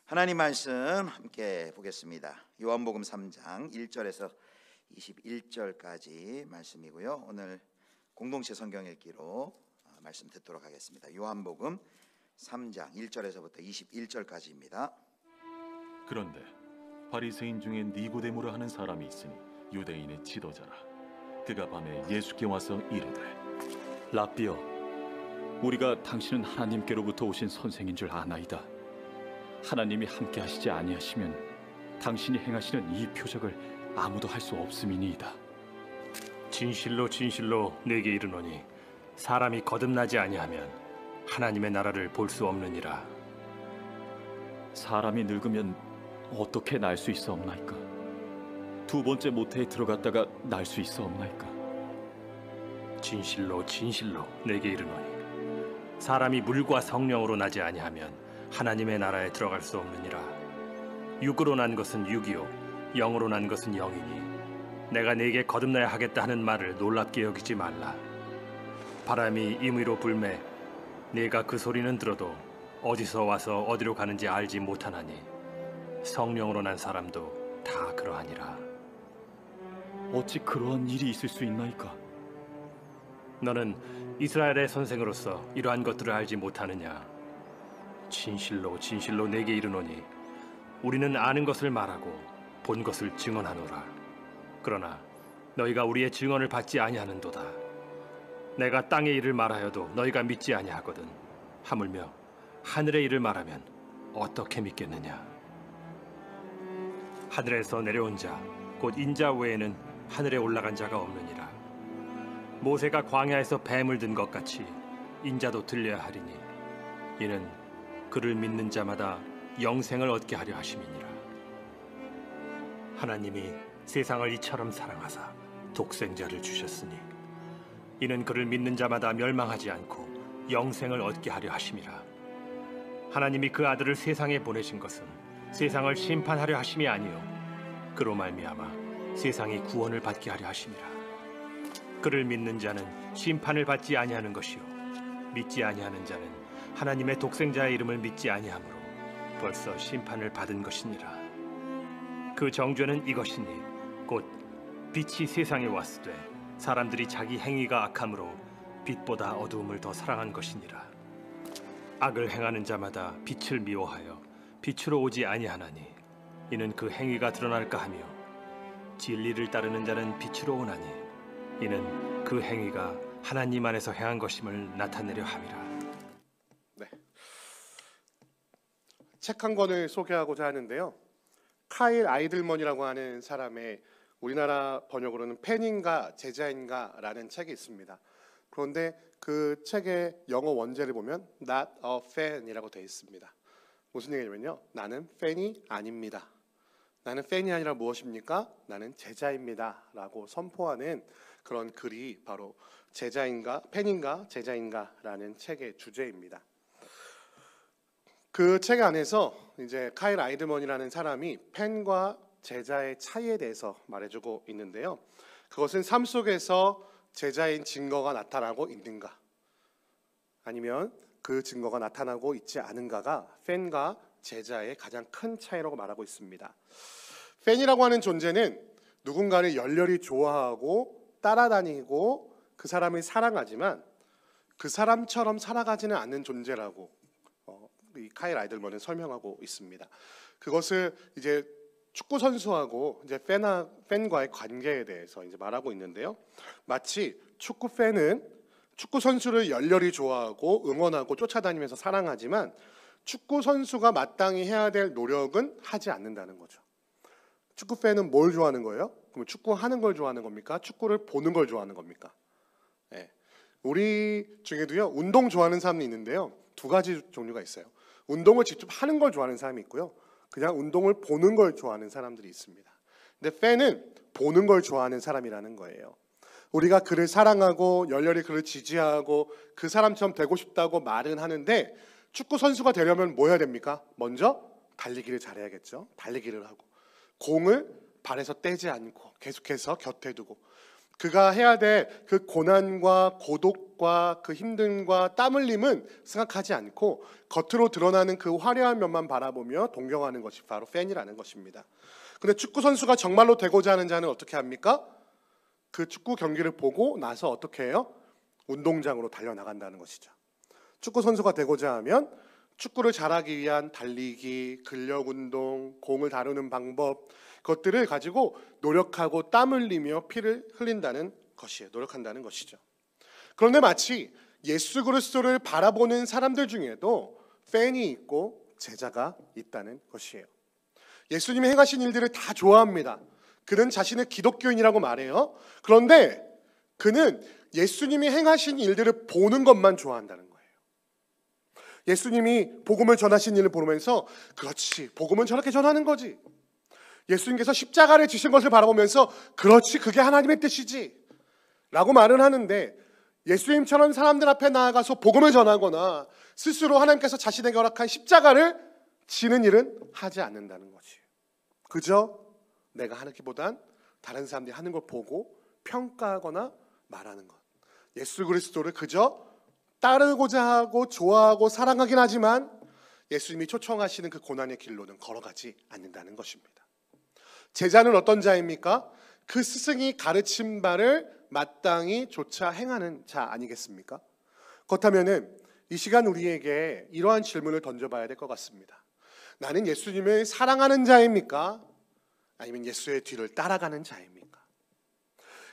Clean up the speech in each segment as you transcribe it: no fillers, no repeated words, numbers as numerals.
하나님 말씀 함께 보겠습니다. 요한복음 3장 1절에서 21절까지 말씀이고요. 오늘 공동체 성경 읽기로 말씀 듣도록 하겠습니다. 요한복음 3장 1절에서부터 21절까지입니다. 그런데 바리새인 중에 니고데모라 하는 사람이 있으니 유대인의 지도자라. 그가 밤에 예수께 와서 이르되, 랍비여, 우리가 당신은 하나님께로부터 오신 선생인 줄 아나이다. 하나님이 함께 하시지 아니하시면 당신이 행하시는 이 표적을 아무도 할 수 없음이니이다. 진실로 진실로 내게 이르노니 사람이 거듭나지 아니하면 하나님의 나라를 볼 수 없느니라. 사람이 늙으면 어떻게 날 수 있사옵나이까? 두 번째 모태에 들어갔다가 날 수 있사옵나이까? 진실로 진실로 내게 이르노니 사람이 물과 성령으로 나지 아니하면 하나님의 나라에 들어갈 수 없느니라. 육으로 난 것은 육이요 영으로 난 것은 영이니 내가 네게 거듭나야 하겠다 하는 말을 놀랍게 여기지 말라. 바람이 임의로 불매 네가 그 소리는 들어도 어디서 와서 어디로 가는지 알지 못하나니 성령으로 난 사람도 다 그러하니라. 어찌 그러한 일이 있을 수 있나이까? 너는 이스라엘의 선생으로서 이러한 것들을 알지 못하느냐? 진실로 진실로 내게 이르노니 우리는 아는 것을 말하고 본 것을 증언하노라. 그러나 너희가 우리의 증언을 받지 아니하는도다. 내가 땅의 일을 말하여도 너희가 믿지 아니하거든. 하물며 하늘의 일을 말하면 어떻게 믿겠느냐? 하늘에서 내려온 자 곧 인자 외에는 하늘에 올라간 자가 없느니라. 모세가 광야에서 뱀을 든 것 같이 인자도 들려야 하리니 이는 그를 믿는 자마다 영생을 얻게 하려 하심이니라. 하나님이 세상을 이처럼 사랑하사 독생자를 주셨으니 이는 그를 믿는 자마다 멸망하지 않고 영생을 얻게 하려 하심이라. 하나님이 그 아들을 세상에 보내신 것은 세상을 심판하려 하심이 아니요 그로 말미암아 세상이 구원을 받게 하려 하심이라. 그를 믿는 자는 심판을 받지 아니하는 것이요 믿지 아니하는 자는 하나님의 독생자의 이름을 믿지 아니하므로 벌써 심판을 받은 것이니라. 그 정죄는 이것이니 곧 빛이 세상에 왔을 때 사람들이 자기 행위가 악함으로 빛보다 어두움을 더 사랑한 것이니라. 악을 행하는 자마다 빛을 미워하여 빛으로 오지 아니하나니 이는 그 행위가 드러날까 하며 진리를 따르는 자는 빛으로 오나니 이는 그 행위가 하나님 안에서 행한 것임을 나타내려 함이라. 네. 책 한 권을 소개하고자 하는데요. 카일 아이들먼이라고 하는 사람의 우리나라 번역으로는 팬인가 제자인가라는 책이 있습니다. 그런데 그 책의 영어 원제를 보면 Not a fan이라고 되어 있습니다. 무슨 얘기냐면요, 나는 팬이 아닙니다. 나는 팬이 아니라 무엇입니까? 나는 제자입니다 라고 선포하는 그런 글이 바로 제자인가 팬인가 제자인가라는 책의 주제입니다. 그 책 안에서 이제 카일 아이드먼이라는 사람이 팬과 제자의 차이에 대해서 말해주고 있는데요. 그것은 삶 속에서 제자인 증거가 나타나고 있는가, 아니면 그 증거가 나타나고 있지 않은가가 팬과 제자의 가장 큰 차이라고 말하고 있습니다. 팬이라고 하는 존재는 누군가를 열렬히 좋아하고 따라다니고 그 사람을 사랑하지만 그 사람처럼 살아가지는 않는 존재라고 이 카일 아이들먼은 설명하고 있습니다. 그것을 이제 축구 선수하고 이제 팬과의 관계에 대해서 이제 말하고 있는데요. 마치 축구 팬은 축구 선수를 열렬히 좋아하고 응원하고 쫓아다니면서 사랑하지만 축구 선수가 마땅히 해야 될 노력은 하지 않는다는 거죠. 축구 팬은 뭘 좋아하는 거예요? 그럼 축구하는 걸 좋아하는 겁니까? 축구를 보는 걸 좋아하는 겁니까? 네. 우리 중에도요, 운동 좋아하는 사람이 있는데요. 두 가지 종류가 있어요. 운동을 직접 하는 걸 좋아하는 사람이 있고요. 그냥 운동을 보는 걸 좋아하는 사람들이 있습니다. 근데 팬은 보는 걸 좋아하는 사람이라는 거예요. 우리가 그를 사랑하고 열렬히 그를 지지하고 그 사람처럼 되고 싶다고 말은 하는데 축구 선수가 되려면 뭐 해야 됩니까? 먼저 달리기를 잘해야겠죠. 달리기를 하고 공을 발에서 떼지 않고 계속해서 곁에 두고 그가 해야 될 그 고난과 고독과 그 힘듦과 땀 흘림은 생각하지 않고 겉으로 드러나는 그 화려한 면만 바라보며 동경하는 것이 바로 팬이라는 것입니다. 근데 축구 선수가 정말로 되고자 하는 자는 어떻게 합니까? 그 축구 경기를 보고 나서 어떻게 해요? 운동장으로 달려나간다는 것이죠. 축구 선수가 되고자 하면 축구를 잘하기 위한 달리기, 근력 운동, 공을 다루는 방법, 그것들을 가지고 노력하고 땀 흘리며 피를 흘린다는 것이에요. 노력한다는 것이죠. 그런데 마치 예수 그리스도를 바라보는 사람들 중에도 팬이 있고 제자가 있다는 것이에요. 예수님이 행하신 일들을 다 좋아합니다. 그는 자신을 기독교인이라고 말해요. 그런데 그는 예수님이 행하신 일들을 보는 것만 좋아한다는 거예요. 예수님이 복음을 전하신 일을 보면서 그렇지, 복음은 저렇게 전하는 거지. 예수님께서 십자가를 지신 것을 바라보면서 그렇지, 그게 하나님의 뜻이지 라고 말은 하는데, 예수님처럼 사람들 앞에 나아가서 복음을 전하거나 스스로 하나님께서 자신에게 허락한 십자가를 지는 일은 하지 않는다는 것이에요. 그저 내가 하기보단 다른 사람들이 하는 걸 보고 평가하거나 말하는 것. 예수 그리스도를 그저 따르고자 하고 좋아하고 사랑하긴 하지만 예수님이 초청하시는 그 고난의 길로는 걸어가지 않는다는 것입니다. 제자는 어떤 자입니까? 그 스승이 가르친 바를 마땅히 조차 행하는 자 아니겠습니까? 그렇다면 이 시간 우리에게 이러한 질문을 던져봐야 될 것 같습니다. 나는 예수님을 사랑하는 자입니까? 아니면 예수의 뒤를 따라가는 자입니까?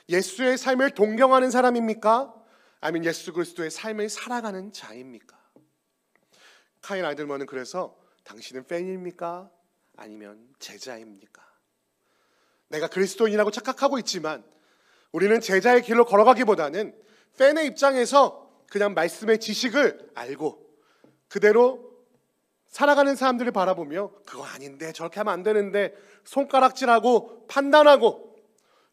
예수의 삶을 동경하는 사람입니까? 아니면 예수 그리스도의 삶을 살아가는 자입니까? 카인 아이들먼은 그래서 당신은 팬입니까? 아니면 제자입니까? 내가 그리스도인이라고 착각하고 있지만 우리는 제자의 길로 걸어가기보다는 팬의 입장에서 그냥 말씀의 지식을 알고 그대로 살아가는 사람들을 바라보며 그거 아닌데 저렇게 하면 안 되는데 손가락질하고 판단하고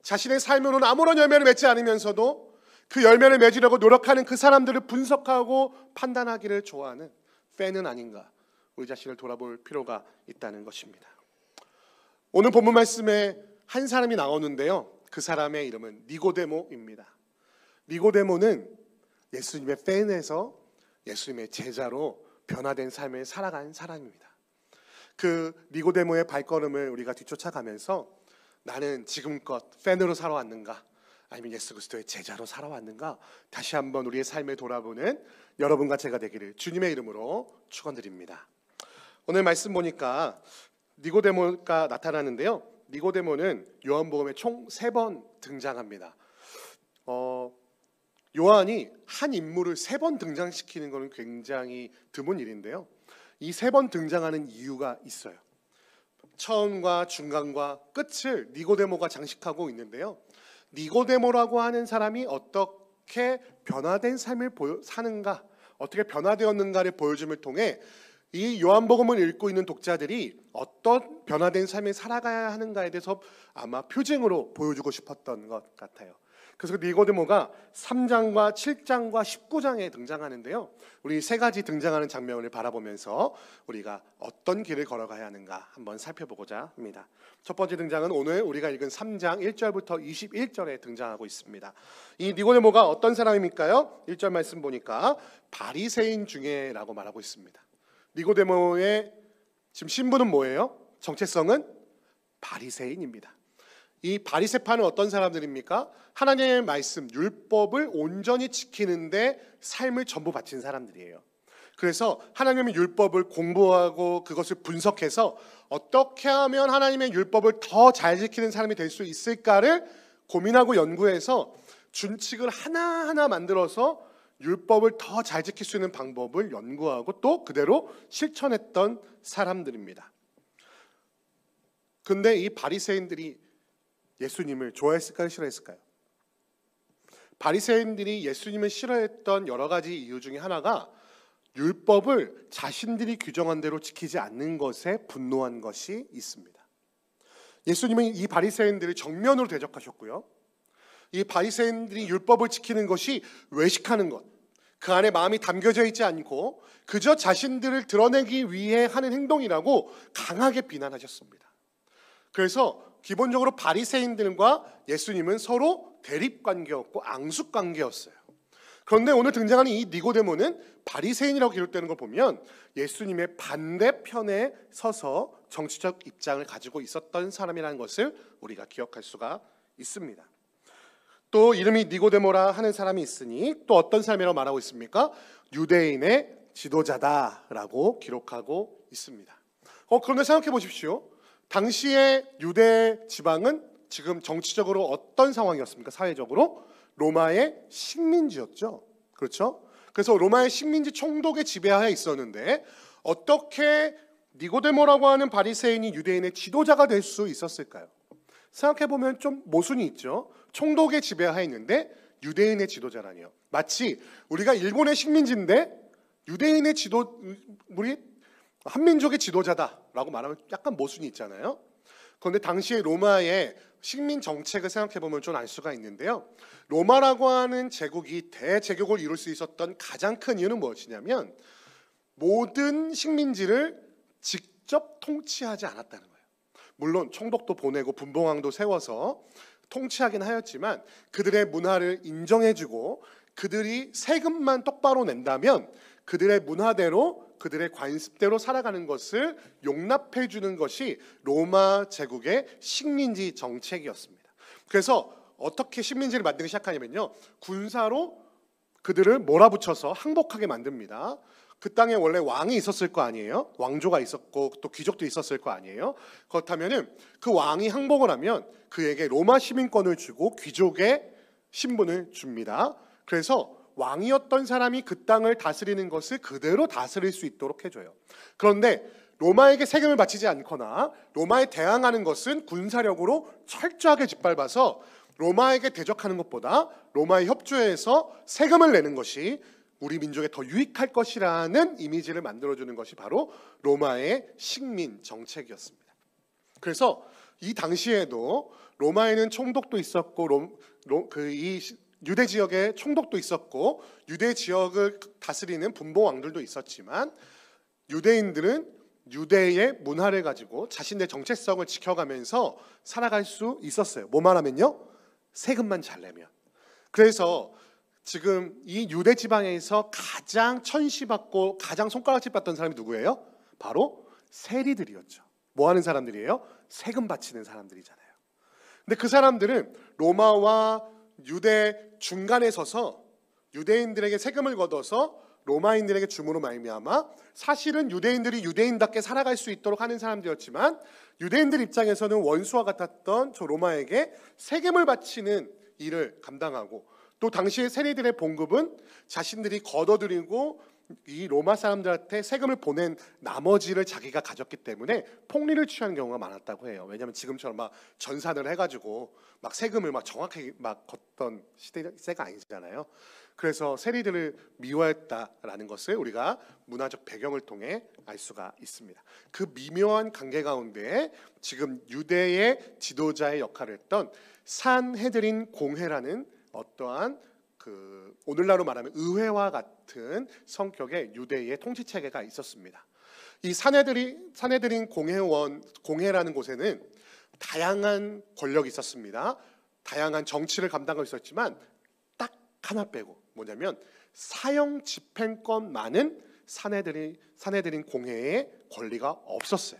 자신의 삶으로는 아무런 열매를 맺지 않으면서도 그 열매를 맺으려고 노력하는 그 사람들을 분석하고 판단하기를 좋아하는 팬은 아닌가, 우리 자신을 돌아볼 필요가 있다는 것입니다. 오늘 본문 말씀에 한 사람이 나오는데요, 그 사람의 이름은 니고데모입니다. 니고데모는 예수님의 팬에서 예수님의 제자로 변화된 삶을 살아간 사람입니다. 그 니고데모의 발걸음을 우리가 뒤쫓아가면서 나는 지금껏 팬으로 살아왔는가 아니면 예수 그리스도의 제자로 살아왔는가, 다시 한번 우리의 삶을 돌아보는 여러분과 제가 되기를 주님의 이름으로 축원드립니다. 오늘 말씀 보니까 니고데모가 나타나는데요, 니고데모는 요한복음에 총 3번 등장합니다. 요한이 한 인물을 3번 등장시키는 것은 굉장히 드문 일인데요, 이 3번 등장하는 이유가 있어요. 처음과 중간과 끝을 니고데모가 장식하고 있는데요, 니고데모라고 하는 사람이 어떻게 변화된 삶을 사는가, 어떻게 변화되었는가를 보여줌을 통해 이 요한복음을 읽고 있는 독자들이 어떤 변화된 삶을 살아가야 하는가에 대해서 아마 표징으로 보여주고 싶었던 것 같아요. 그래서 니고데모가 3장과 7장과 19장에 등장하는데요, 우리 3가지 등장하는 장면을 바라보면서 우리가 어떤 길을 걸어가야 하는가 한번 살펴보고자 합니다. 첫 번째 등장은 오늘 우리가 읽은 3장 1절부터 21절에 등장하고 있습니다. 이 니고데모가 어떤 사람입니까요? 1절 말씀 보니까 바리새인 중에 라고 말하고 있습니다. 니고데모의 지금 신분은 뭐예요? 정체성은 바리새인입니다. 이 바리새파는 어떤 사람들입니까? 하나님의 말씀, 율법을 온전히 지키는데 삶을 전부 바친 사람들이에요. 그래서 하나님의 율법을 공부하고 그것을 분석해서 어떻게 하면 하나님의 율법을 더 잘 지키는 사람이 될 수 있을까를 고민하고 연구해서 준칙을 하나하나 만들어서 율법을 더 잘 지킬 수 있는 방법을 연구하고 또 그대로 실천했던 사람들입니다. 근데 이 바리새인들이 예수님을 좋아했을까요? 싫어했을까요? 바리새인들이 예수님을 싫어했던 여러 가지 이유 중에 하나가 율법을 자신들이 규정한 대로 지키지 않는 것에 분노한 것이 있습니다. 예수님은 이 바리새인들을 정면으로 대적하셨고요, 이 바리새인들이 율법을 지키는 것이 외식하는 것, 그 안에 마음이 담겨져 있지 않고 그저 자신들을 드러내기 위해 하는 행동이라고 강하게 비난하셨습니다. 그래서 기본적으로 바리새인들과 예수님은 서로 대립 관계였고 앙숙 관계였어요. 그런데 오늘 등장하는 이 니고데모는 바리새인이라고 기록되는 걸 보면 예수님의 반대편에 서서 정치적 입장을 가지고 있었던 사람이라는 것을 우리가 기억할 수가 있습니다. 또 이름이 니고데모라 하는 사람이 있으니 또 어떤 사람이라고 말하고 있습니까? 유대인의 지도자다라고 기록하고 있습니다. 그런데 생각해 보십시오. 당시의 유대 지방은 지금 정치적으로 어떤 상황이었습니까? 사회적으로 로마의 식민지였죠. 그렇죠? 그래서 로마의 식민지 총독의 지배하에 있었는데 어떻게 니고데모라고 하는 바리새인이 유대인의 지도자가 될 수 있었을까요? 생각해 보면 좀 모순이 있죠. 총독의 지배하에 있는데 유대인의 지도자라니요. 마치 우리가 일본의 식민지인데 유대인의 우리 한민족의 지도자다라고 말하면 약간 모순이 있잖아요. 그런데 당시에 로마의 식민 정책을 생각해 보면 좀 알 수가 있는데요. 로마라고 하는 제국이 대제국을 이룰 수 있었던 가장 큰 이유는 무엇이냐면 모든 식민지를 직접 통치하지 않았다는 거예요. 물론 총독도 보내고 분봉왕도 세워서 통치하긴 하였지만 그들의 문화를 인정해주고 그들이 세금만 똑바로 낸다면 그들의 문화대로 그들의 관습대로 살아가는 것을 용납해주는 것이 로마 제국의 식민지 정책이었습니다. 그래서 어떻게 식민지를 만들기 시작하냐면요, 군사로 그들을 몰아붙여서 항복하게 만듭니다. 그 땅에 원래 왕이 있었을 거 아니에요? 왕조가 있었고 또 귀족도 있었을 거 아니에요? 그렇다면은 그 왕이 항복을 하면 그에게 로마 시민권을 주고 귀족의 신분을 줍니다. 그래서 왕이었던 사람이 그 땅을 다스리는 것을 그대로 다스릴 수 있도록 해줘요. 그런데 로마에게 세금을 바치지 않거나 로마에 대항하는 것은 군사력으로 철저하게 짓밟아서 로마에게 대적하는 것보다 로마에 협조해서 세금을 내는 것이 우리 민족에 더 유익할 것이라는 이미지를 만들어주는 것이 바로 로마의 식민 정책이었습니다. 그래서 이 당시에도 로마에는 총독도 있었고 유대 지역에 총독도 있었고 유대 지역을 다스리는 분봉왕들도 있었지만 유대인들은 유대의 문화를 가지고 자신의 정체성을 지켜가면서 살아갈 수 있었어요. 뭐만 하면요? 세금만 잘 내면. 그래서 지금 이 유대 지방에서 가장 천시받고 가장 손가락질 받던 사람이 누구예요? 바로 세리들이었죠. 뭐 하는 사람들이에요? 세금 바치는 사람들이잖아요. 근데 그 사람들은 로마와 유대 중간에 서서 유대인들에게 세금을 걷어서 로마인들에게 줌으로 말미암아 사실은 유대인들이 유대인답게 살아갈 수 있도록 하는 사람들이었지만 유대인들 입장에서는 원수와 같았던 저 로마에게 세금을 바치는 일을 감당하고 또 당시의 세리들의 봉급은 자신들이 걷어들이고 이 로마 사람들한테 세금을 보낸 나머지를 자기가 가졌기 때문에 폭리를 취하는 경우가 많았다고 해요. 왜냐하면 지금처럼 막 전산을 해가지고 막 세금을 막 정확하게 막 걷던 시대가 아니잖아요. 그래서 세리들을 미워했다라는 것을 우리가 문화적 배경을 통해 알 수가 있습니다. 그 미묘한 관계 가운데 지금 유대의 지도자의 역할을 했던 산헤드린 공회라는 어떠한 오늘날로 말하면 의회와 같은 성격의 유대의 통치 체계가 있었습니다. 이 산헤드린 공회라는 곳에는 다양한 권력이 있었습니다. 다양한 정치를 감당하고 있었지만 딱 하나 빼고 뭐냐면 사형 집행권만은 산헤드린 공회의 권리가 없었어요.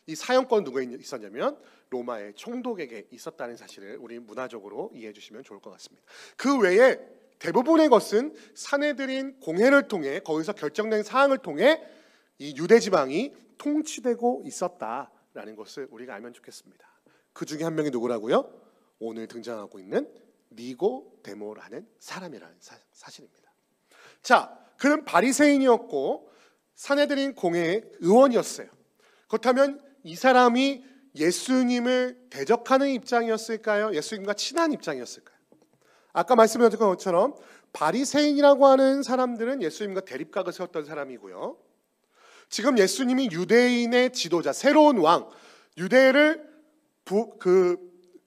이 사형권 누구에 있었냐면 로마의 총독에게 있었다는 사실을 우리 문화적으로 이해해 주시면 좋을 것 같습니다. 그 외에 대부분의 것은 산헤드린 공회를 통해 거기서 결정된 사항을 통해 이 유대 지방이 통치되고 있었다라는 것을 우리가 알면 좋겠습니다. 그 중에 한 명이 누구라고요? 오늘 등장하고 있는 니고데모라는 사람이라는 사실입니다. 자, 그는 바리새인이었고 산헤드린 공회의 의원이었어요. 그렇다면 이 사람이 예수님을 대적하는 입장이었을까요? 예수님과 친한 입장이었을까요? 아까 말씀드렸던 것처럼 바리새인이라고 하는 사람들은 예수님과 대립각을 세웠던 사람이고요. 지금 예수님이 유대인의 지도자, 새로운 왕, 유대를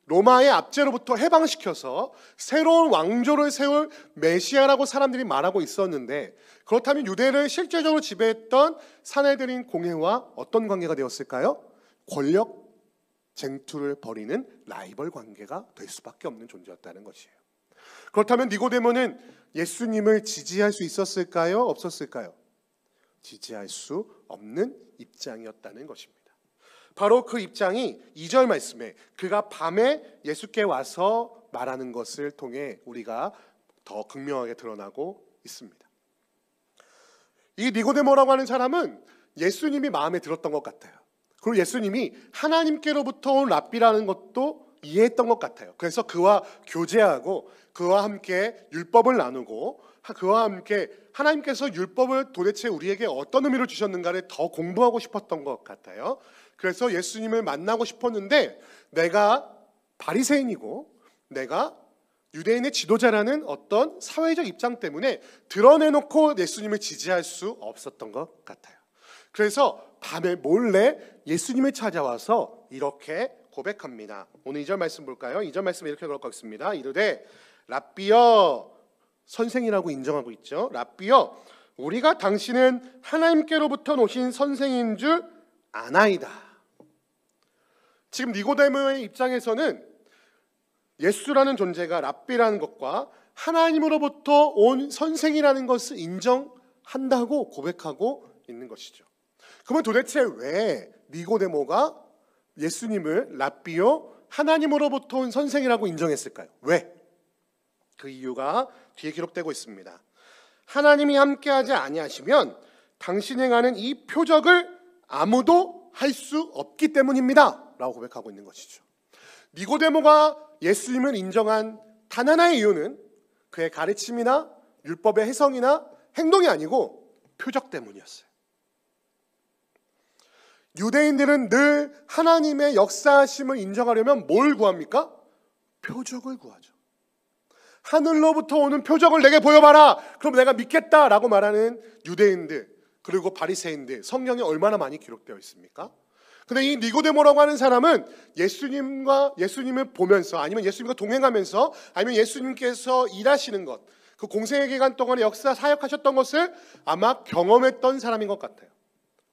로마의 압제로부터 해방시켜서 새로운 왕조를 세울 메시아라고 사람들이 말하고 있었는데 그렇다면 유대를 실제적으로 지배했던 산헤드린 공회와 어떤 관계가 되었을까요? 권력 쟁투를 벌이는 라이벌 관계가 될 수밖에 없는 존재였다는 것이에요. 그렇다면 니고데모는 예수님을 지지할 수 있었을까요? 없었을까요? 지지할 수 없는 입장이었다는 것입니다. 바로 그 입장이 2절 말씀에 그가 밤에 예수께 와서 말하는 것을 통해 우리가 더 극명하게 드러나고 있습니다. 이 니고데모라고 하는 사람은 예수님이 마음에 들었던 것 같아요. 그리고 예수님이 하나님께로부터 온 랍비라는 것도 이해했던 것 같아요. 그래서 그와 교제하고 그와 함께 율법을 나누고 그와 함께 하나님께서 율법을 도대체 우리에게 어떤 의미를 주셨는가를 더 공부하고 싶었던 것 같아요. 그래서 예수님을 만나고 싶었는데 내가 바리새인이고 내가 유대인의 지도자라는 어떤 사회적 입장 때문에 드러내놓고 예수님을 지지할 수 없었던 것 같아요. 그래서 밤에 몰래 예수님을 찾아와서 이렇게 고백합니다. 오늘 2절 말씀 볼까요? 2절 말씀 이렇게 그럴 것 같습니다. 이르되 랍비여, 선생이라고 인정하고 있죠. 랍비여, 우리가 당신은 하나님께로부터 오신 선생인 줄 아나이다. 지금 니고데모의 입장에서는 예수라는 존재가 랍비라는 것과 하나님으로부터 온 선생이라는 것을 인정한다고 고백하고 있는 것이죠. 그러면 도대체 왜 니고데모가 예수님을 랍비요, 하나님으로부터 온 선생이라고 인정했을까요? 왜? 그 이유가 뒤에 기록되고 있습니다. 하나님이 함께하지 아니하시면 당신이 행하는 이 표적을 아무도 할 수 없기 때문입니다 라고 고백하고 있는 것이죠. 니고데모가 예수님을 인정한 단 하나의 이유는 그의 가르침이나 율법의 해석이나 행동이 아니고 표적 때문이었어요. 유대인들은 늘 하나님의 역사하심을 인정하려면 뭘 구합니까? 표적을 구하죠. 하늘로부터 오는 표적을 내게 보여봐라. 그럼 내가 믿겠다라고 말하는 유대인들 그리고 바리새인들 성경에 얼마나 많이 기록되어 있습니까? 근데 이 니고데모라고 하는 사람은 예수님을 보면서 아니면 예수님과 동행하면서 아니면 예수님께서 일하시는 것, 그 공생의 기간 동안에 역사 사역하셨던 것을 아마 경험했던 사람인 것 같아요.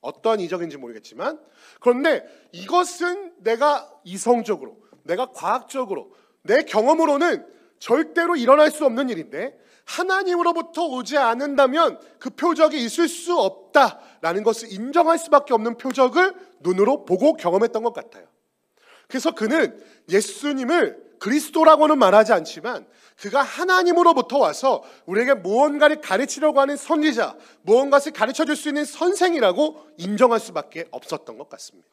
어떠한 이적인지 모르겠지만, 그런데 이것은 내가 이성적으로, 내가 과학적으로, 내 경험으로는 절대로 일어날 수 없는 일인데 하나님으로부터 오지 않는다면 그 표적이 있을 수 없다라는 것을 인정할 수밖에 없는 표적을 눈으로 보고 경험했던 것 같아요. 그래서 그는 예수님을 그리스도라고는 말하지 않지만 그가 하나님으로부터 와서 우리에게 무언가를 가르치려고 하는 선지자, 무언가를 가르쳐줄 수 있는 선생이라고 인정할 수밖에 없었던 것 같습니다.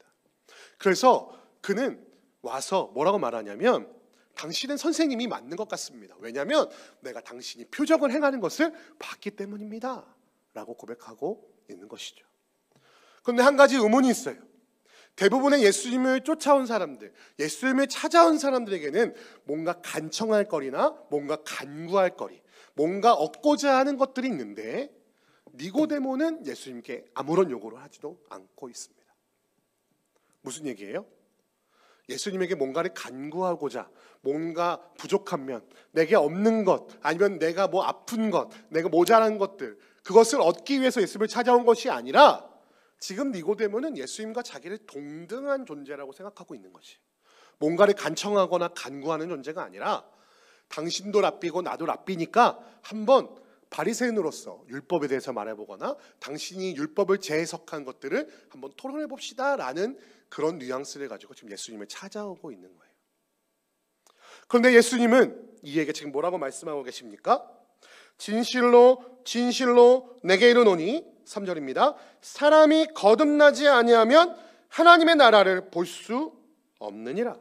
그래서 그는 와서 뭐라고 말하냐면 당신은 선생님이 맞는 것 같습니다. 왜냐하면 내가 당신이 표적을 행하는 것을 봤기 때문입니다 라고 고백하고 있는 것이죠. 그런데 한 가지 의문이 있어요. 대부분의 예수님을 쫓아온 사람들, 예수님을 찾아온 사람들에게는 뭔가 간청할 거리나 뭔가 간구할 거리, 뭔가 얻고자 하는 것들이 있는데 니고데모는 예수님께 아무런 요구를 하지도 않고 있습니다. 무슨 얘기예요? 예수님에게 뭔가를 간구하고자, 뭔가 부족한 면, 내게 없는 것, 아니면 내가 뭐 아픈 것, 내가 모자란 것들, 그것을 얻기 위해서 예수님을 찾아온 것이 아니라 지금 니고데모는 예수님과 자기를 동등한 존재라고 생각하고 있는 것이, 뭔가를 간청하거나 간구하는 존재가 아니라 당신도 랍비고 나도 랍비니까 한번 바리새인으로서 율법에 대해서 말해보거나 당신이 율법을 재해석한 것들을 한번 토론해 봅시다라는 그런 뉘앙스를 가지고 지금 예수님을 찾아오고 있는 거예요. 그런데 예수님은 이에게 지금 뭐라고 말씀하고 계십니까? 진실로 진실로 내게 이르노니 3절입니다. 사람이 거듭나지 아니하면 하나님의 나라를 볼 수 없느니라.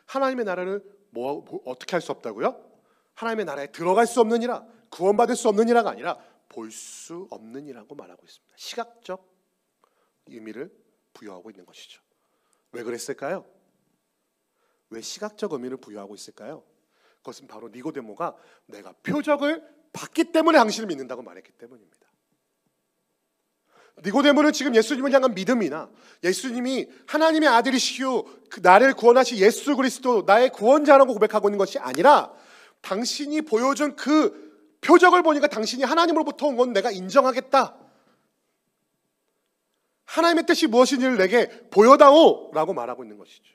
하나님의 나라를 어떻게 할 수 없다고요? 하나님의 나라에 들어갈 수 없느니라, 구원받을 수 없느니라가 아니라 볼 수 없느니라고 말하고 있습니다. 시각적 의미를 부여하고 있는 것이죠. 왜 그랬을까요? 왜 시각적 의미를 부여하고 있을까요? 그것은 바로 니고데모가 내가 표적을 봤기 때문에 당신을 믿는다고 말했기 때문입니다. 니고데모는 지금 예수님을 향한 믿음이나 예수님이 하나님의 아들이시오, 나를 구원하신 예수 그리스도 나의 구원자라고 고백하고 있는 것이 아니라 당신이 보여준 그 표적을 보니까 당신이 하나님으로부터 온 건 내가 인정하겠다. 하나님의 뜻이 무엇인지를 내게 보여다오라고 말하고 있는 것이죠.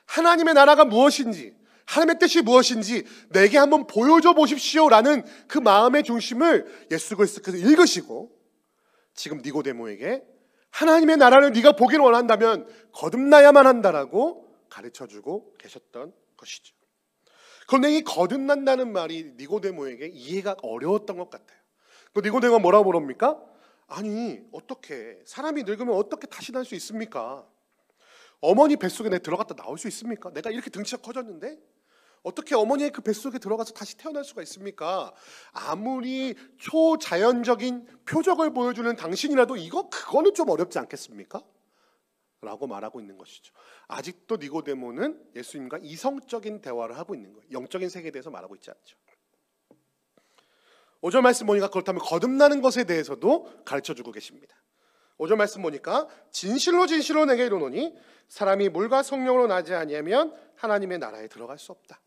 하나님의 나라가 무엇인지, 하나님의 뜻이 무엇인지 내게 한번 보여줘 보십시오라는 그 마음의 중심을 예수 그리스도께서 읽으시고 지금 니고데모에게 하나님의 나라를 네가 보기를 원한다면 거듭나야만 한다라고 가르쳐주고 계셨던 것이죠. 그런데 이 거듭난다는 말이 니고데모에게 이해가 어려웠던 것 같아요. 그 니고데모가 뭐라고 물어봅니까? 아니 어떻게 사람이 늙으면 어떻게 다시 날 수 있습니까? 어머니 뱃속에 내가 들어갔다 나올 수 있습니까? 내가 이렇게 등치가 커졌는데 어떻게 어머니의 그 뱃속에 들어가서 다시 태어날 수가 있습니까? 아무리 초자연적인 표적을 보여주는 당신이라도 그거는 좀 어렵지 않겠습니까? 라고 말하고 있는 것이죠. 아직도 니고데모는 예수님과 이성적인 대화를 하고 있는 거예요. 영적인 세계에 대해서 말하고 있지 않죠. 5절 말씀 보니까 그렇다면 거듭나는 것에 대해서도 가르쳐주고 계십니다. 5절 말씀 보니까 진실로 진실로 내게 이르노니 사람이 물과 성령으로 나지 아니하면 하나님의 나라에 들어갈 수 없다.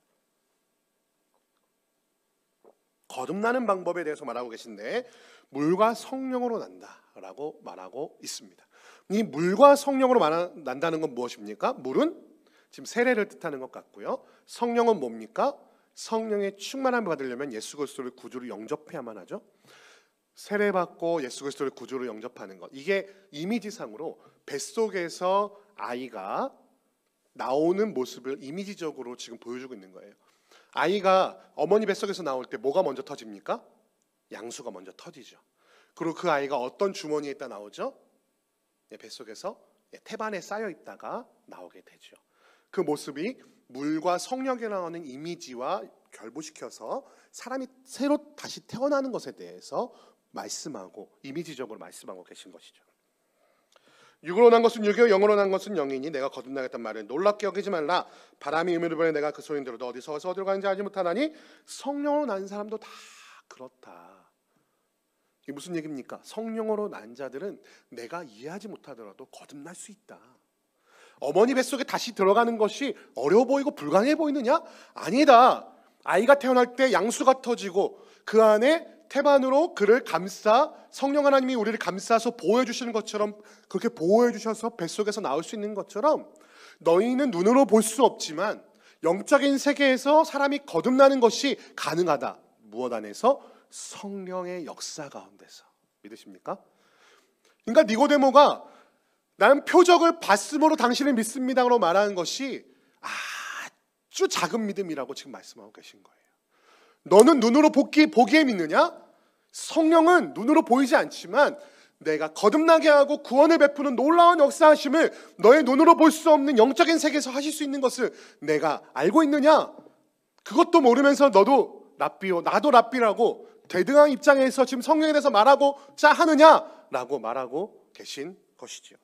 거듭나는 방법에 대해서 말하고 계신데 물과 성령으로 난다라고 말하고 있습니다. 이 물과 성령으로 난다는 건 무엇입니까? 물은 지금 세례를 뜻하는 것 같고요. 성령은 뭡니까? 성령의 충만함을 받으려면 예수 그리스도를 구주로 영접해야만 하죠. 세례받고 예수 그리스도를 구주로 영접하는 것, 이게 이미지상으로 뱃속에서 아이가 나오는 모습을 이미지적으로 지금 보여주고 있는 거예요. 아이가 어머니 뱃속에서 나올 때 뭐가 먼저 터집니까? 양수가 먼저 터지죠. 그리고 그 아이가 어떤 주머니에 있다 나오죠? 뱃속에서 태반에 쌓여 있다가 나오게 되죠. 그 모습이 물과 성령이라는 이미지와 결부시켜서 사람이 새로 다시 태어나는 것에 대해서 말씀하고 이미지적으로 말씀하고 계신 것이죠. 육으로 난 것은 육이요 영으로 난 것은 영이니 내가 거듭나겠단 말을 놀랍게 여기지 말라. 바람이 의미를 보내 내가 그 소리를 들어도 어디서 어디로 가는지 알지 못하나니 성령으로 난 사람도 다 그렇다. 이게 무슨 얘기입니까? 성령으로 난 자들은 내가 이해하지 못하더라도 거듭날 수 있다. 어머니 뱃속에 다시 들어가는 것이 어려워 보이고 불가능해 보이느냐? 아니다. 아이가 태어날 때 양수가 터지고 그 안에 태반으로 그를 감싸 성령 하나님이 우리를 감싸서 보호해 주시는 것처럼 그렇게 보호해 주셔서 뱃속에서 나올 수 있는 것처럼 너희는 눈으로 볼 수 없지만 영적인 세계에서 사람이 거듭나는 것이 가능하다. 무엇 안에서? 성령의 역사 가운데서. 믿으십니까? 그러니까 니고데모가 나는 표적을 봤으므로 당신을 믿습니다라고 말하는 것이 아주 작은 믿음이라고 지금 말씀하고 계신 거예요. 너는 눈으로 보기에 믿느냐? 성령은 눈으로 보이지 않지만 내가 거듭나게 하고 구원을 베푸는 놀라운 역사하심을 너의 눈으로 볼 수 없는 영적인 세계에서 하실 수 있는 것을 내가 알고 있느냐? 그것도 모르면서 너도 랍비요 나도 랍비라고 대등한 입장에서 지금 성령에 대해서 말하고자 하느냐라고 말하고 계신 것이지요.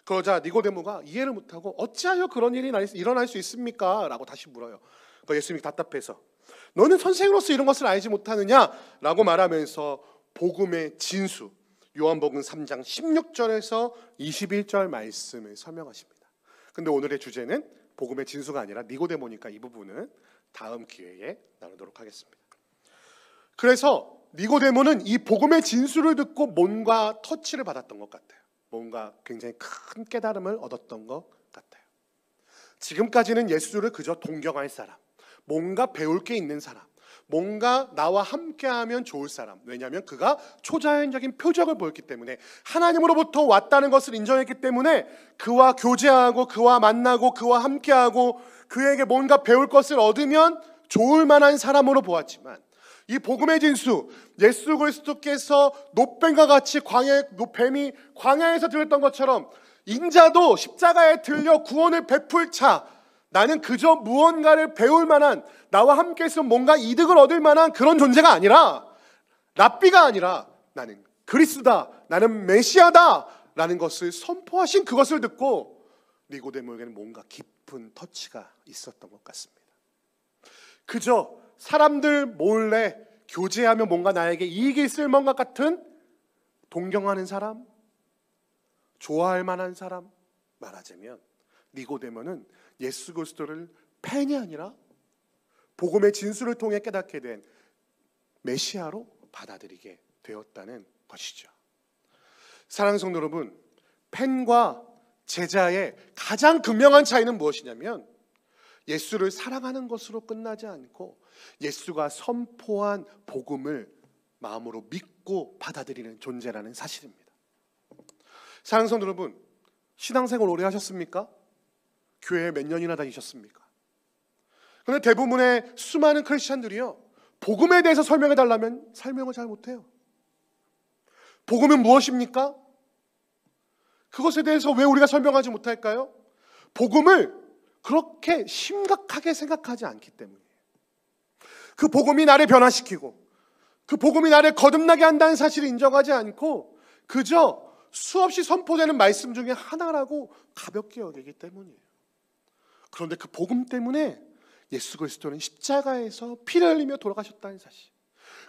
그러자 니고데모가 이해를 못하고 어찌하여 그런 일이 일어날 수 있습니까? 라고 다시 물어요. 예수님이 답답해서 너는 선생으로서 이런 것을 알지 못하느냐라고 말하면서 복음의 진수 요한복음 3장 16절에서 21절 말씀을 설명하십니다. 근데 오늘의 주제는 복음의 진수가 아니라 니고데모니까 이 부분은 다음 기회에 나누도록 하겠습니다. 그래서 니고데모는 이 복음의 진수를 듣고 뭔가 터치를 받았던 것 같아요. 뭔가 굉장히 큰 깨달음을 얻었던 것 같아요. 지금까지는 예수를 그저 동경할 사람, 뭔가 배울 게 있는 사람, 뭔가 나와 함께하면 좋을 사람. 왜냐하면 그가 초자연적인 표적을 보였기 때문에 하나님으로부터 왔다는 것을 인정했기 때문에 그와 교제하고 그와 만나고 그와 함께하고 그에게 뭔가 배울 것을 얻으면 좋을 만한 사람으로 보았지만 이 복음의 진수, 예수 그리스도께서 노뱀과 같이 뱀이 광야에서 들렸던 것처럼 인자도 십자가에 들려 구원을 베풀 차 나는 그저 무언가를 배울 만한 나와 함께 있으면 뭔가 이득을 얻을 만한 그런 존재가 아니라 랍비가 아니라 나는 그리스도다, 나는 메시아다 라는 것을 선포하신 그것을 듣고 니고데모에게는 뭔가 깊은 터치가 있었던 것 같습니다. 그저 사람들 몰래 교제하면 뭔가 나에게 이익이 있을 것 같은 동경하는 사람, 좋아할 만한 사람, 말하자면 니고데모는 예수 그리스도를 팬이 아니라 복음의 진수를 통해 깨닫게 된 메시아로 받아들이게 되었다는 것이죠. 사랑하는 성도 여러분, 팬과 제자의 가장 극명한 차이는 무엇이냐면 예수를 사랑하는 것으로 끝나지 않고 예수가 선포한 복음을 마음으로 믿고 받아들이는 존재라는 사실입니다. 사랑하는 성도 여러분, 신앙생활 오래 하셨습니까? 교회에 몇 년이나 다니셨습니까? 그런데 대부분의 수많은 크리스찬들이요, 복음에 대해서 설명해 달라면 설명을 잘 못해요. 복음은 무엇입니까? 그것에 대해서 왜 우리가 설명하지 못할까요? 복음을 그렇게 심각하게 생각하지 않기 때문이에요. 그 복음이 나를 변화시키고 그 복음이 나를 거듭나게 한다는 사실을 인정하지 않고 그저 수없이 선포되는 말씀 중에 하나라고 가볍게 여기기 때문이에요. 그런데 그 복음 때문에 예수 그리스도는 십자가에서 피를 흘리며 돌아가셨다는 사실,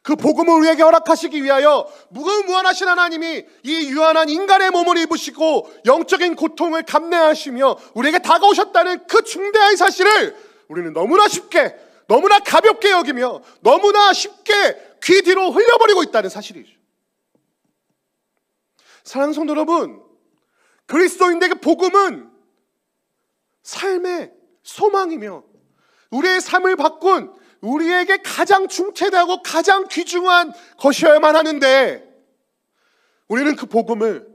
그 복음을 우리에게 허락하시기 위하여 무궁무한하신 하나님이 이 유한한 인간의 몸을 입으시고 영적인 고통을 감내하시며 우리에게 다가오셨다는 그 중대한 사실을 우리는 너무나 쉽게, 너무나 가볍게 여기며 너무나 쉽게 귀 뒤로 흘려버리고 있다는 사실이죠. 사랑하는 성도 여러분, 그리스도인들에게 복음은 삶의 소망이며 우리의 삶을 바꾼 우리에게 가장 중차대하고 가장 귀중한 것이어야만 하는데, 우리는 그 복음을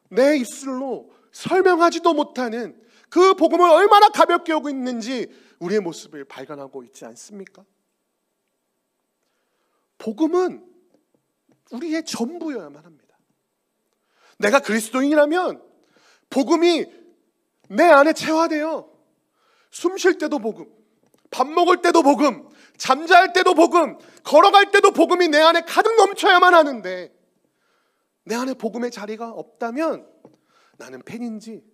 내 입술로 설명하지도 못하는 그 복음을 얼마나 가볍게 여기고 있는지 우리의 모습을 발견하고 있지 않습니까? 복음은 우리의 전부여야만 합니다. 내가 그리스도인이라면 복음이 내 안에 체화되어 숨 쉴 때도 복음, 밥 먹을 때도 복음, 잠잘 때도 복음, 걸어갈 때도 복음이 내 안에 가득 넘쳐야만 하는데, 내 안에 복음의 자리가 없다면 나는 팬인지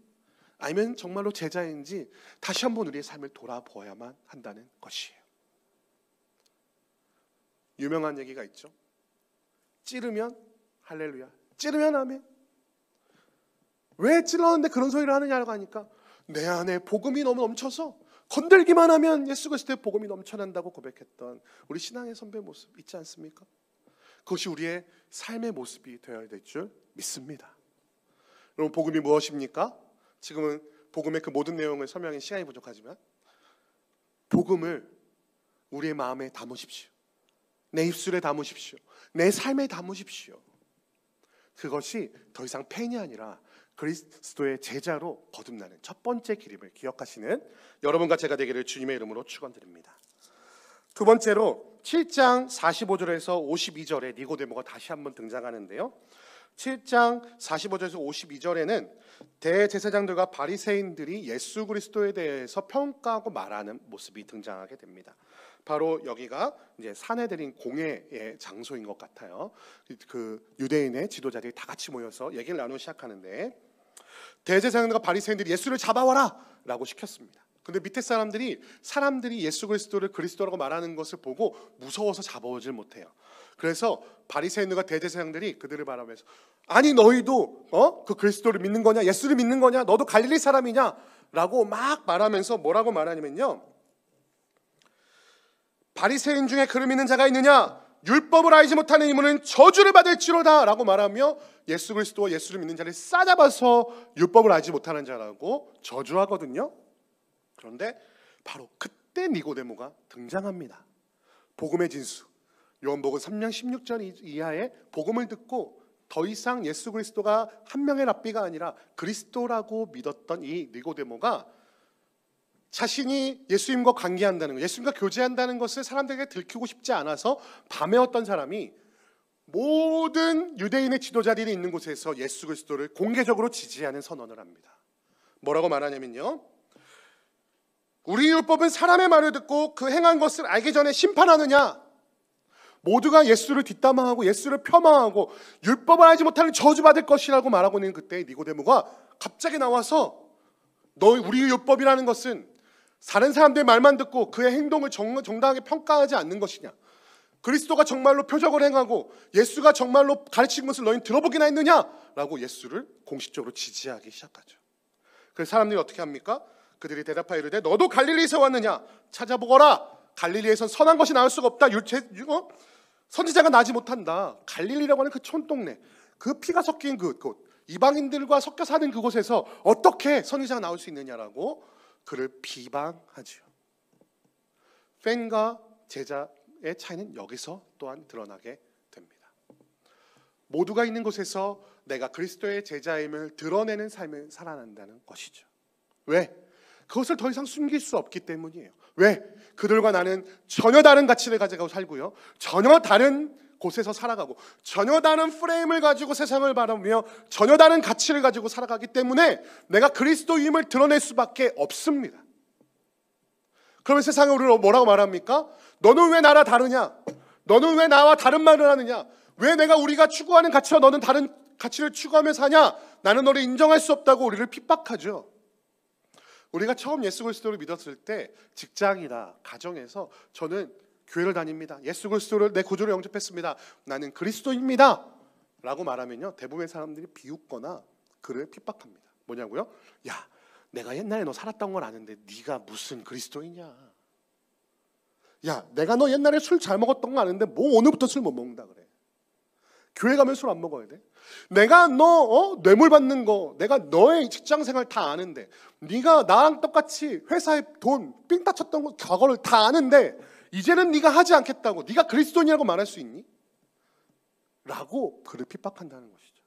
아니면 정말로 제자인지 다시 한번 우리의 삶을 돌아보아야만 한다는 것이에요. 유명한 얘기가 있죠. 찌르면 할렐루야, 찌르면 아멘. 왜 찔렀는데 그런 소리를 하느냐고 하니까 내 안에 복음이 너무 넘쳐서 건들기만 하면 예수 그리스도의 복음이 넘쳐난다고 고백했던 우리 신앙의 선배 모습 있지 않습니까? 그것이 우리의 삶의 모습이 되어야 될 줄 믿습니다. 여러분, 복음이 무엇입니까? 지금은 복음의 그 모든 내용을 설명할 시간이 부족하지만 복음을 우리의 마음에 담으십시오. 내 입술에 담으십시오. 내 삶에 담으십시오. 그것이 더 이상 팬이 아니라 그리스도의 제자로 거듭나는 첫 번째 길임을 기억하시는 여러분과 제가 되기를 주님의 이름으로 축원드립니다. 두 번째로 7장 45절에서 52절에 니고데모가 다시 한번 등장하는데요. 7장 45절에서 52절에는 대제사장들과 바리새인들이 예수 그리스도에 대해서 평가하고 말하는 모습이 등장하게 됩니다. 바로 여기가 이제 사내들인 공회의 장소인 것 같아요. 그 유대인의 지도자들이 다 같이 모여서 얘기를 나누기 시작하는데, 대제사장들과 바리새인들이 예수를 잡아와라 라고 시켰습니다. 근데 밑에 사람들이 예수 그리스도를 그리스도라고 말하는 것을 보고 무서워서 잡아오질 못해요. 그래서 바리새인들과 대제사장들이 그들을 바라보면서, 아니 너희도 그 그리스도를 믿는 거냐, 예수를 믿는 거냐, 너도 갈릴리 사람이냐 라고 막 말하면서 뭐라고 말하냐면요, 바리새인 중에 그를 믿는 자가 있느냐, 율법을 알지 못하는 이모는 저주를 받을지로다 라고 말하며 예수 그리스도와 예수를 믿는 자를 싸잡아서 율법을 알지 못하는 자라고 저주하거든요. 그런데 바로 그때 니고데모가 등장합니다. 복음의 진수, 요한복음 3장 16절 이하의 복음을 듣고 더 이상 예수 그리스도가 한 명의 랍비가 아니라 그리스도라고 믿었던 이 니고데모가 자신이 예수님과 관계한다는 것, 예수님과 교제한다는 것을 사람들에게 들키고 싶지 않아서 밤에 어떤 사람이 모든 유대인의 지도자들이 있는 곳에서 예수 그리스도를 공개적으로 지지하는 선언을 합니다. 뭐라고 말하냐면요, 우리 율법은 사람의 말을 듣고 그 행한 것을 알기 전에 심판하느냐, 모두가 예수를 뒷담화하고 예수를 폄하하고 율법을 알지 못하는 저주받을 것이라고 말하고 있는 그때 니고데모가 갑자기 나와서, 우리 율법이라는 것은 다른 사람들의 말만 듣고 그의 행동을 정당하게 평가하지 않는 것이냐, 그리스도가 정말로 표적을 행하고 예수가 정말로 가르친 것을 너희는 들어보기나 했느냐라고 예수를 공식적으로 지지하기 시작하죠. 그래서 사람들이 어떻게 합니까? 그들이 대답하여 이르되 너도 갈릴리에서 왔느냐, 찾아보거라. 갈릴리에선 선한 것이 나올 수가 없다. 선지자가 나지 못한다. 갈릴리라고 하는 그 촌동네, 그 피가 섞인 그곳, 이방인들과 섞여 사는 그곳에서 어떻게 선지자가 나올 수 있느냐라고 그를 비방하지요. 팬과 제자의 차이는 여기서 또한 드러나게 됩니다. 모두가 있는 곳에서 내가 그리스도의 제자임을 드러내는 삶을 살아난다는 것이죠. 왜? 그것을 더 이상 숨길 수 없기 때문이에요. 왜? 그들과 나는 전혀 다른 가치를 가지고 살고요, 전혀 다른 곳에서 살아가고, 전혀 다른 프레임을 가지고 세상을 바라보며 전혀 다른 가치를 가지고 살아가기 때문에 내가 그리스도임을 드러낼 수밖에 없습니다. 그러면 세상이 우리를 뭐라고 말합니까? 너는 왜 나랑 다르냐? 너는 왜 나와 다른 말을 하느냐? 왜 우리가 추구하는 가치와 너는 다른 가치를 추구하며 사냐? 나는 너를 인정할 수 없다고 우리를 핍박하죠. 우리가 처음 예수 그리스도를 믿었을 때 직장이나 가정에서 저는 교회를 다닙니다, 예수 그리스도를 내 구주로 영접했습니다, 나는 그리스도입니다 라고 말하면요, 대부분의 사람들이 비웃거나 그를 핍박합니다. 뭐냐고요? 야, 내가 옛날에 너 살았던 건 아는데 네가 무슨 그리스도이냐? 야, 내가 너 옛날에 술 잘 먹었던 거 아는데 뭐 오늘부터 술 못 먹는다 그래? 교회 가면 술 안 먹어야 돼? 내가 너 뇌물 받는 거, 내가 너의 직장 생활 다 아는데, 네가 나랑 똑같이 회사에 돈 삥 따쳤던 거 과거를 다 아는데 이제는 네가 하지 않겠다고, 네가 그리스도인이라고 말할 수 있니? 라고 그를 핍박한다는 것이죠.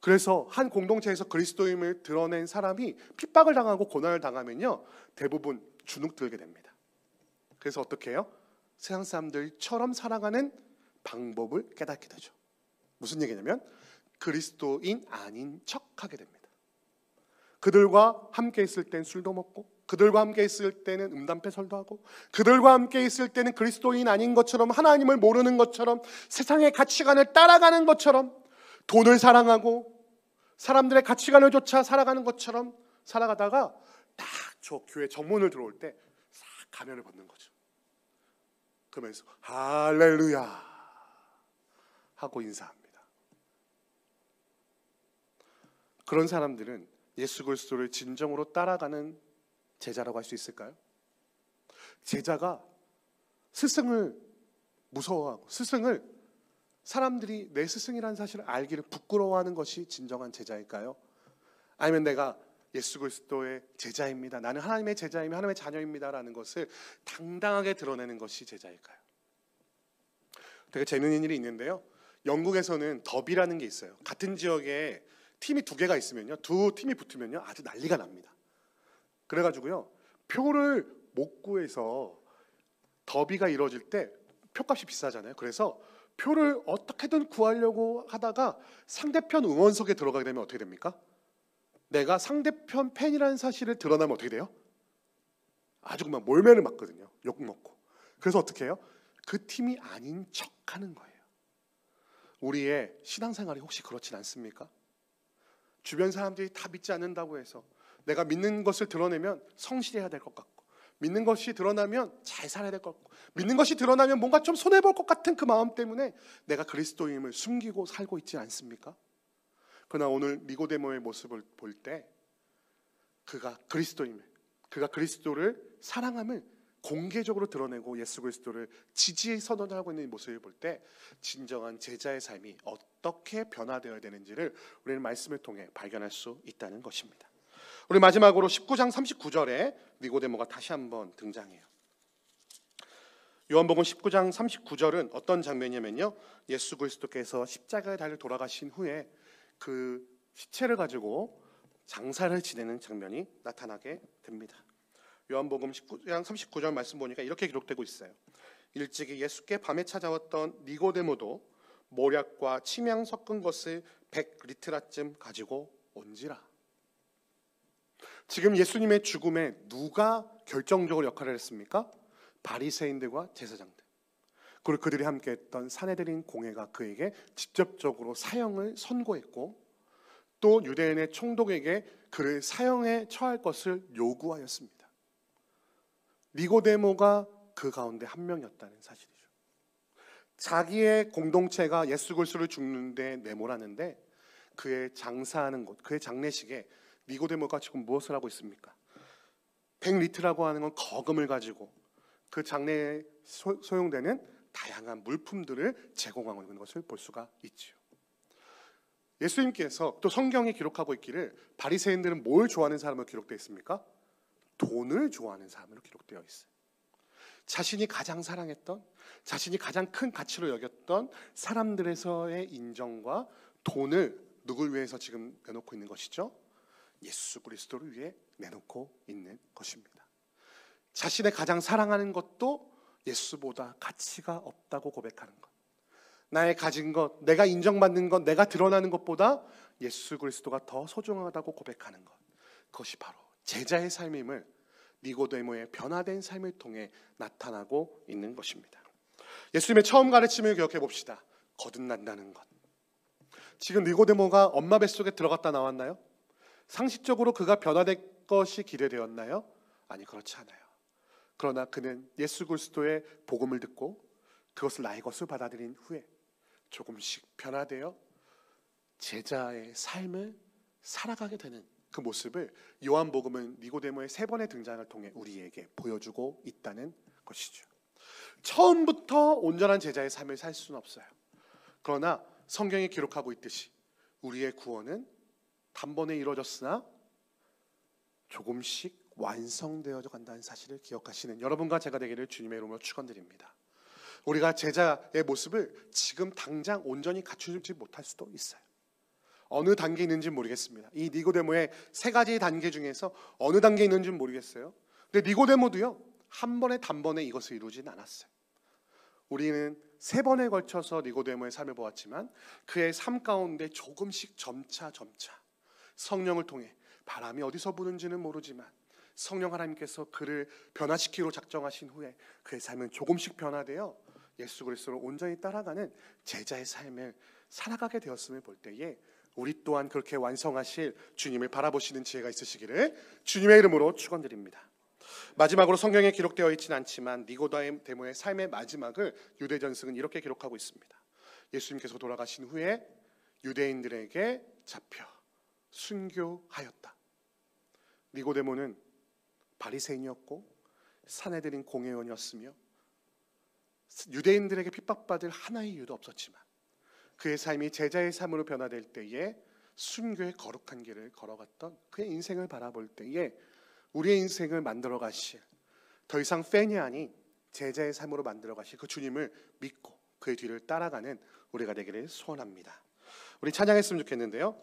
그래서 한 공동체에서 그리스도임을 드러낸 사람이 핍박을 당하고 고난을 당하면요, 대부분 주눅들게 됩니다. 그래서 어떻게 해요? 세상 사람들처럼 살아가는 방법을 깨닫게 되죠. 무슨 얘기냐면 그리스도인 아닌 척하게 됩니다. 그들과 함께 있을 땐 술도 먹고, 그들과 함께 있을 때는 음담패설도 하고, 그들과 함께 있을 때는 그리스도인 아닌 것처럼, 하나님을 모르는 것처럼, 세상의 가치관을 따라가는 것처럼, 돈을 사랑하고 사람들의 가치관을 쫓아 살아가는 것처럼 살아가다가 딱 저 교회 정문을 들어올 때 싹 가면을 벗는 거죠. 그러면서 할렐루야 하고 인사합니다. 그런 사람들은 예수 그리스도를 진정으로 따라가는 제자라고 할 수 있을까요? 제자가 스승을 무서워하고, 스승을 사람들이 내 스승이라는 사실을 알기를 부끄러워하는 것이 진정한 제자일까요? 아니면 내가 예수 그리스도의 제자입니다, 나는 하나님의 제자이며 하나님의 자녀입니다라는 것을 당당하게 드러내는 것이 제자일까요? 되게 재미있는 일이 있는데요, 영국에서는 더비라는 게 있어요. 같은 지역에 팀이 두 개가 있으면요, 두 팀이 붙으면요 아주 난리가 납니다. 그래가지고요, 표를 못 구해서 더비가 이루어질 때 표값이 비싸잖아요. 그래서 표를 어떻게든 구하려고 하다가 상대편 응원석에 들어가게 되면 어떻게 됩니까? 내가 상대편 팬이라는 사실을 드러나면 어떻게 돼요? 아주 그만 몰매를 맞거든요, 욕먹고. 그래서 어떻게 해요? 그 팀이 아닌 척하는 거예요. 우리의 신앙생활이 혹시 그렇진 않습니까? 주변 사람들이 다 믿지 않는다고 해서 내가 믿는 것을 드러내면 성실해야 될 것 같고, 믿는 것이 드러나면 잘 살아야 될 것 같고, 믿는 것이 드러나면 뭔가 좀 손해볼 것 같은 그 마음 때문에 내가 그리스도임을 숨기고 살고 있지 않습니까? 그러나 오늘 니고데모의 모습을 볼 때 그가 그리스도임을, 그가 그리스도를 사랑함을 공개적으로 드러내고 예수 그리스도를 지지 선언하고 있는 모습을 볼 때 진정한 제자의 삶이 어떻게 변화되어야 되는지를 우리는 말씀을 통해 발견할 수 있다는 것입니다. 우리 마지막으로 19장 39절에 니고데모가 다시 한번 등장해요. 요한복음 19장 39절은 어떤 장면이냐면요, 예수 그리스도께서 십자가에 달려 돌아가신 후에 그 시체를 가지고 장사를 지내는 장면이 나타나게 됩니다. 요한복음 19장 39절 말씀 보니까 이렇게 기록되고 있어요. 일찍이 예수께 밤에 찾아왔던 니고데모도 모략과 침향 섞은 것을 100리트라쯤 가지고 온지라. 지금 예수님의 죽음에 누가 결정적으로 역할을 했습니까? 바리새인들과 제사장들, 그리고 그들이 함께했던 사내들인 공회가 그에게 직접적으로 사형을 선고했고, 또 유대인의 총독에게 그를 사형에 처할 것을 요구하였습니다. 니고데모가 그 가운데 한 명이었다는 사실이죠. 자기의 공동체가 예수 그리스도를 죽는데 내몰았는데 그의 장사하는 곳, 그의 장례식에 니고데모가 지금 무엇을 하고 있습니까? 100리트라고 하는 건 거금을 가지고 그 장례에 소용되는 다양한 물품들을 제공하고 있는 것을 볼 수가 있죠. 예수님께서 또 성경에 기록하고 있기를 바리새인들은 뭘 좋아하는 사람으로 기록되어 있습니까? 돈을 좋아하는 사람으로 기록되어 있어요. 자신이 가장 사랑했던, 자신이 가장 큰 가치로 여겼던 사람들에서의 인정과 돈을 누굴 위해서 지금 내놓고 있는 것이죠? 예수 그리스도를 위해 내놓고 있는 것입니다. 자신의 가장 사랑하는 것도 예수보다 가치가 없다고 고백하는 것. 나의 가진 것, 내가 인정받는 것, 내가 드러나는 것보다 예수 그리스도가 더 소중하다고 고백하는 것. 그것이 바로 제자의 삶임을 니고데모의 변화된 삶을 통해 나타나고 있는 것입니다. 예수님의 처음 가르침을 기억해 봅시다. 거듭난다는 것. 지금 니고데모가 엄마 뱃속에 들어갔다 나왔나요? 상식적으로 그가 변화될 것이 기대되었나요? 아니, 그렇지 않아요. 그러나 그는 예수 그리스도의 복음을 듣고 그것을 나의 것을 받아들인 후에 조금씩 변화되어 제자의 삶을 살아가게 되는 그 모습을 요한복음은 니고데모의 3번의 등장을 통해 우리에게 보여주고 있다는 것이죠. 처음부터 온전한 제자의 삶을 살 수는 없어요. 그러나 성경이 기록하고 있듯이 우리의 구원은 단번에 이루어졌으나 조금씩 완성되어 간다는 사실을 기억하시는 여러분과 제가 되기를 주님의 이름으로 축원드립니다. 우리가 제자의 모습을 지금 당장 온전히 갖추지 못할 수도 있어요. 어느 단계에 있는지 모르겠습니다. 이 니고데모의 3가지 단계 중에서 어느 단계에 있는지 모르겠어요. 근데 니고데모도요, 한 번에 단번에 이것을 이루진 않았어요. 우리는 3번에 걸쳐서 니고데모의 삶을 보았지만 그의 삶 가운데 조금씩 점차 성령을 통해 바람이 어디서 부는지는 모르지만 성령 하나님께서 그를 변화시키기로 작정하신 후에 그의 삶은 조금씩 변화되어 예수 그리스도를 온전히 따라가는 제자의 삶을 살아가게 되었음을 볼 때에 우리 또한 그렇게 완성하실 주님을 바라보시는 지혜가 있으시기를 주님의 이름으로 축원드립니다. 마지막으로 성경에 기록되어 있지는 않지만 니고데모의 삶의 마지막을 유대전승은 이렇게 기록하고 있습니다. 예수님께서 돌아가신 후에 유대인들에게 잡혀 순교하였다. 니고데모는 바리새인이었고 사내들인 공회원이었으며 유대인들에게 핍박받을 하나의 이유도 없었지만 그의 삶이 제자의 삶으로 변화될 때에 순교의 거룩한 길을 걸어갔던 그의 인생을 바라볼 때에 우리의 인생을 만들어 가실 더 이상 팬이 아닌 제자의 삶으로 만들어 가실 그 주님을 믿고 그의 뒤를 따라가는 우리가 되기를 소원합니다. 우리 찬양했으면 좋겠는데요.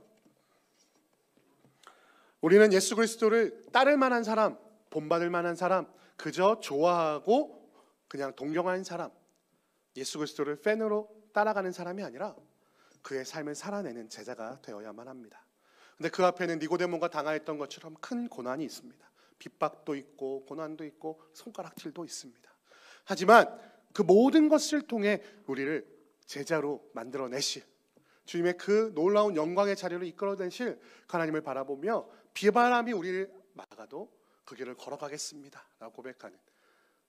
우리는 예수 그리스도를 따를 만한 사람, 본받을 만한 사람, 그저 좋아하고 그냥 동경하는 사람, 예수 그리스도를 팬으로 따라가는 사람이 아니라 그의 삶을 살아내는 제자가 되어야만 합니다. 근데 그 앞에는 니고데모가 당하였던 것처럼 큰 고난이 있습니다. 핍박도 있고 고난도 있고 손가락질도 있습니다. 하지만 그 모든 것을 통해 우리를 제자로 만들어내실 주님의 그 놀라운 영광의 자리로 이끌어내실 하나님을 바라보며 비바람이 우리를 막아도 그 길을 걸어가겠습니다 라고 고백하는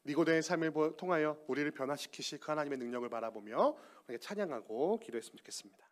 니고데모의 삶을 통하여 우리를 변화시키실 그 하나님의 능력을 바라보며 우리가 찬양하고 기도했으면 좋겠습니다.